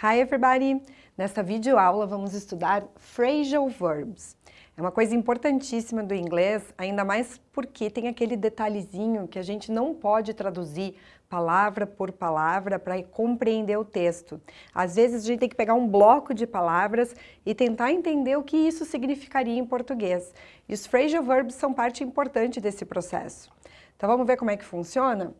Hi everybody! Nesta videoaula vamos estudar phrasal verbs. É uma coisa importantíssima do inglês, ainda mais porque tem aquele detalhezinho que a gente não pode traduzir palavra por palavra para compreender o texto. Às vezes a gente tem que pegar um bloco de palavras e tentar entender o que isso significaria em português. E os phrasal verbs são parte importante desse processo. Então vamos ver como é que funciona?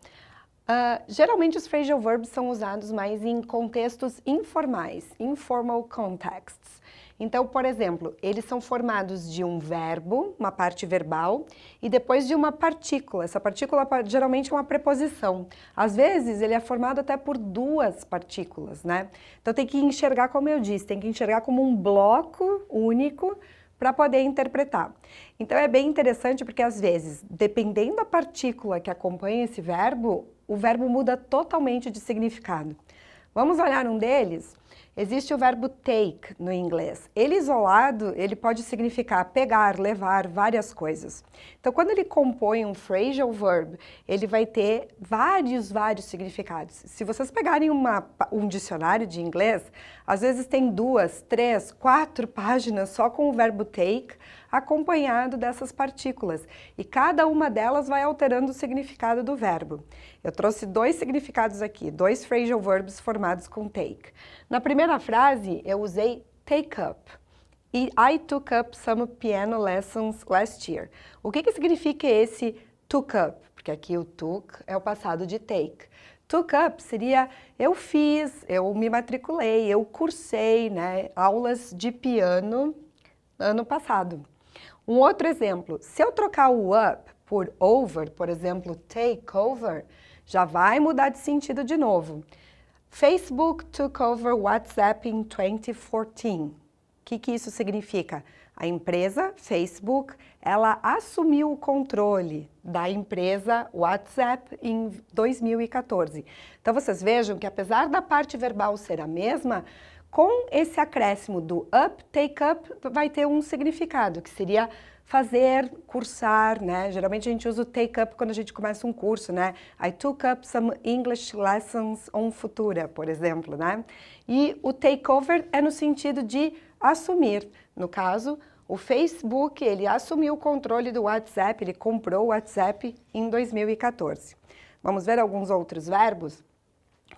Geralmente os phrasal verbs são usados mais em contextos informais, informal contexts. Então, por exemplo, eles são formados de um verbo, uma parte verbal, e depois de uma partícula. Essa partícula geralmente é uma preposição. Às vezes ele é formado até por duas partículas, né? Então tem que enxergar, como eu disse, tem que enxergar como um bloco único para poder interpretar. Então é bem interessante porque às vezes, dependendo da partícula que acompanha esse verbo, o verbo muda totalmente de significado. Vamos olhar um deles? Existe o verbo take no inglês. Ele isolado, ele pode significar pegar, levar, várias coisas. Então, quando ele compõe um phrasal verb, ele vai ter vários significados. Se vocês pegarem um dicionário de inglês, às vezes tem 2, 3, 4 páginas só com o verbo take, acompanhado dessas partículas. E cada uma delas vai alterando o significado do verbo. Eu trouxe 2 significados aqui, 2 phrasal verbs formados com take. Na primeira frase, eu usei take up. E I took up some piano lessons last year. O que significa esse took up? Porque aqui o took é o passado de take. Took up seria eu fiz, eu me matriculei, eu cursei, né, aulas de piano ano passado. Um outro exemplo, se eu trocar o up por over, por exemplo, take over, já vai mudar de sentido de novo. Facebook took over WhatsApp in 2014. O que isso significa? A empresa Facebook, ela assumiu o controle da empresa WhatsApp em 2014. Então vocês vejam que apesar da parte verbal ser a mesma, com esse acréscimo do up, take up, vai ter um significado, que seria fazer, cursar, né? Geralmente a gente usa o take up quando a gente começa um curso, né? I took up some English lessons on Futura, por exemplo, né? E o take over é no sentido de assumir. No caso, o Facebook, ele assumiu o controle do WhatsApp, ele comprou o WhatsApp em 2014. Vamos ver alguns outros verbos?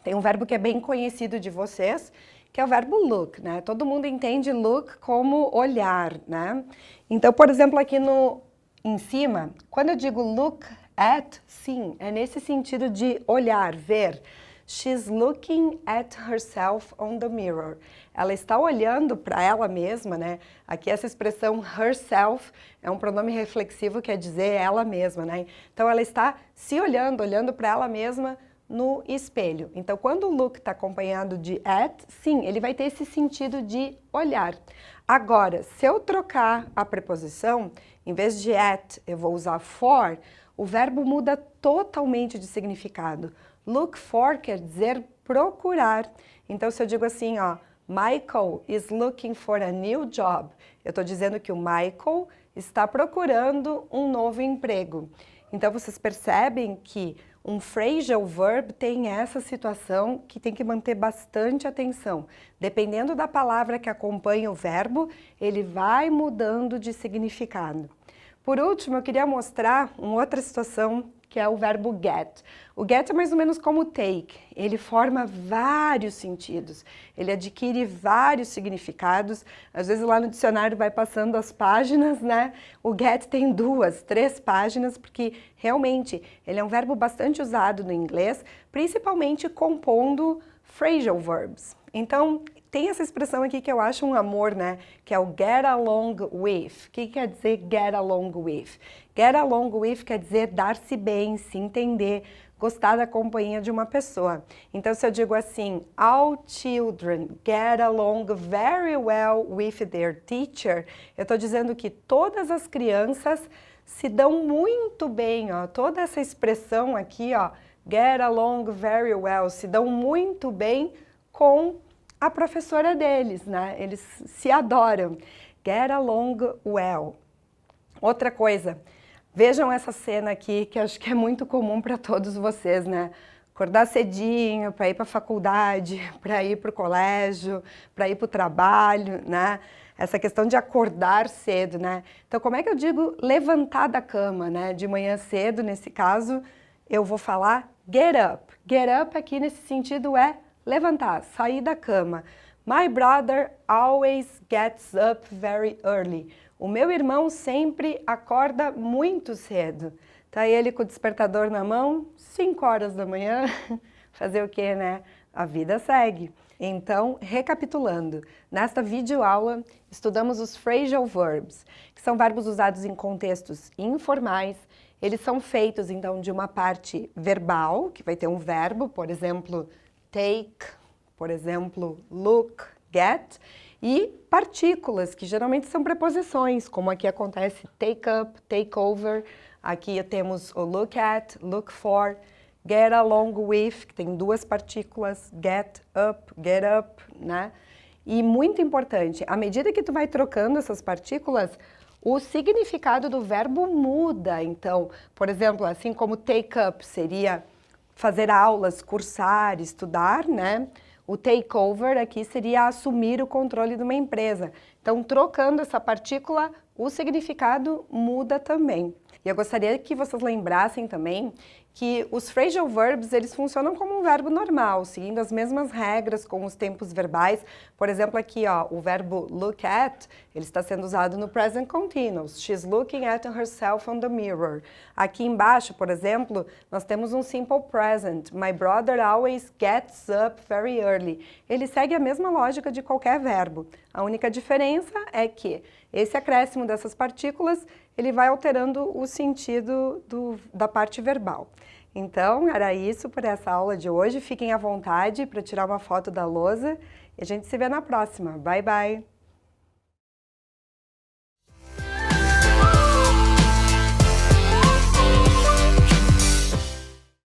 Tem um verbo que é bem conhecido de vocês, que é o verbo look, né? Todo mundo entende look como olhar, né? Então, por exemplo, aqui em cima, quando eu digo look at, sim, é nesse sentido de olhar, ver. She's looking at herself on the mirror. Ela está olhando para ela mesma, né? Aqui essa expressão herself é um pronome reflexivo, quer dizer ela mesma, né? Então, ela está se olhando, olhando para ela mesma no espelho. Então, quando o look está acompanhado de at, sim, ele vai ter esse sentido de olhar. Agora, se eu trocar a preposição, em vez de at, eu vou usar for, o verbo muda totalmente de significado. Look for quer dizer procurar. Então, se eu digo assim, ó, Michael is looking for a new job, eu estou dizendo que o Michael está procurando um novo emprego. Então, vocês percebem que um phrasal verb tem essa situação que tem que manter bastante atenção. Dependendo da palavra que acompanha o verbo, ele vai mudando de significado. Por último, eu queria mostrar uma outra situação, que é o verbo get. O get é mais ou menos como o take. Ele forma vários sentidos. Ele adquire vários significados. Às vezes lá no dicionário vai passando as páginas, né? O get tem 2, 3 páginas, porque realmente ele é um verbo bastante usado no inglês, principalmente compondo phrasal verbs. Então, tem essa expressão aqui que eu acho um amor, né? Que é o get along with. O que quer dizer get along with? Get along with quer dizer dar-se bem, se entender, gostar da companhia de uma pessoa. Então, se eu digo assim, all children get along very well with their teacher, eu estou dizendo que todas as crianças se dão muito bem, ó. Toda essa expressão aqui, ó, get along very well, se dão muito bem com a professora deles, né? Eles se adoram. Get along well. Outra coisa, vejam essa cena aqui, que acho que é muito comum para todos vocês, né? acordar cedinho para ir para a faculdade, para ir para o colégio, para ir para o trabalho, né? Essa questão de acordar cedo, né? Então, como é que eu digo levantar da cama, né? De manhã cedo, nesse caso, eu vou falar get up. Get up aqui nesse sentido é levantar, sair da cama. My brother always gets up very early. O meu irmão sempre acorda muito cedo. Tá ele com o despertador na mão, 5 horas da manhã. Fazer o quê, né? A vida segue. Então, recapitulando, nesta videoaula estudamos os phrasal verbs, que são verbos usados em contextos informais. Eles são feitos, então, de uma parte verbal, que vai ter um verbo, por exemplo, take, por exemplo, look, get, e partículas, que geralmente são preposições, como aqui acontece take up, take over. Aqui temos o look at, look for, get along with, que tem 2 partículas, get up, né? E muito importante, à medida que tu vai trocando essas partículas, o significado do verbo muda. Então, por exemplo, assim como take up seria fazer aulas, cursar, estudar, né? O take over aqui seria assumir o controle de uma empresa. Então, trocando essa partícula, o significado muda também. E eu gostaria que vocês lembrassem também que os phrasal verbs, eles funcionam como um verbo normal, seguindo as mesmas regras com os tempos verbais. Por exemplo, aqui, ó, o verbo look at, ele está sendo usado no present continuous. She's looking at herself on the mirror. Aqui embaixo, por exemplo, nós temos um simple present. My brother always gets up very early. Ele segue a mesma lógica de qualquer verbo. A única diferença é que esse acréscimo dessas partículas, ele vai alterando o sentido da parte verbal. Então, era isso por essa aula de hoje. Fiquem à vontade para tirar uma foto da lousa e a gente se vê na próxima. Bye, bye!